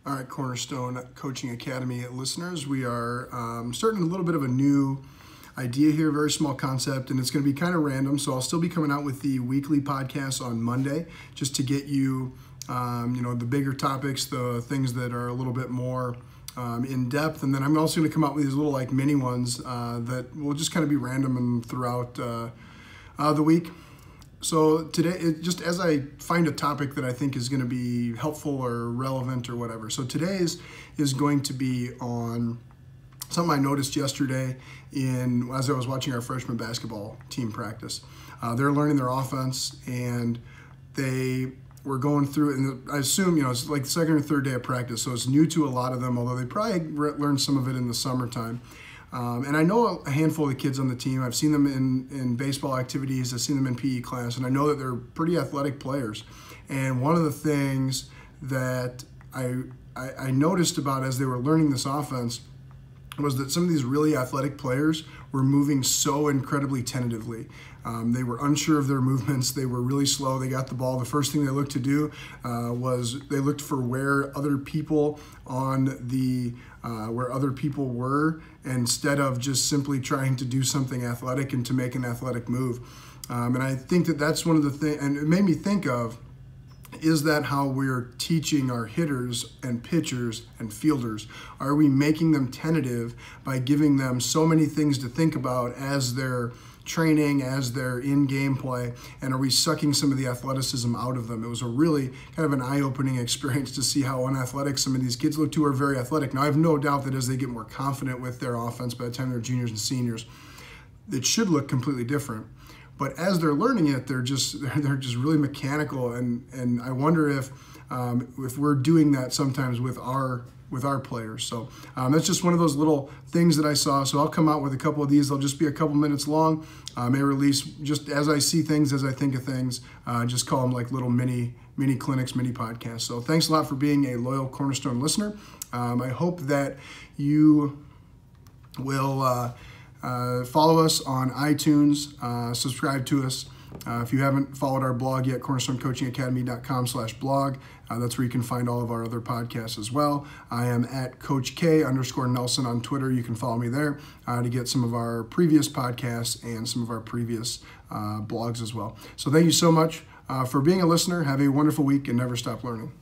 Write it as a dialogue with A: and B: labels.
A: All right, Cornerstone Coaching Academy listeners, we are starting a little bit of a new idea here, very small concept, and it's going to be kind of random. So I'll still be coming out with the weekly podcast on Monday, just to get you, the bigger topics, the things that are a little bit more in depth, and then I'm also going to come out with these little like mini ones that will just kind of be random and throughout the week. So today, just as I find a topic that I think is going to be helpful or relevant or whatever. So today's is going to be on something I noticed yesterday as I was watching our freshman basketball team practice. They're learning their offense, and they were going through it, and I assume, it's like the second or third day of practice, so it's new to a lot of them, although they probably learned some of it in the summertime. And I know a handful of the kids on the team. I've seen them in baseball activities. I've seen them in PE class, and I know that they're pretty athletic players. And one of the things that I noticed about as they were learning this offense was that some of these really athletic players were moving so incredibly tentatively. They were unsure of their movements. They were really slow. They got the ball. The first thing they looked to do was they looked for where other people were, instead of just simply trying to do something athletic and to make an athletic move. And I think that that's one of the things, and it made me think of, is that how we're teaching our hitters and pitchers and fielders? Are we making them tentative by giving them so many things to think about as they're training, as they're in gameplay, and are we sucking some of the athleticism out of them? It was a really kind of an eye-opening experience to see how unathletic some of these kids look, who are very athletic. Now, I have no doubt that as they get more confident with their offense by the time they're juniors and seniors, it should look completely different. But as they're learning it, they're just really mechanical, and I wonder if we're doing that sometimes with our players. So that's just one of those little things that I saw. So I'll come out with a couple of these. They'll just be a couple minutes long. I may release just as I see things, as I think of things. Just call them like little mini clinics, mini podcasts. So thanks a lot for being a loyal Cornerstone listener. I hope that you will follow us on iTunes, subscribe to us. If you haven't followed our blog yet, cornerstonecoachingacademy.com/blog. That's where you can find all of our other podcasts as well. I am at Coach K_Nelson on Twitter. You can follow me there to get some of our previous podcasts and some of our previous blogs as well. So thank you so much for being a listener. Have a wonderful week and never stop learning.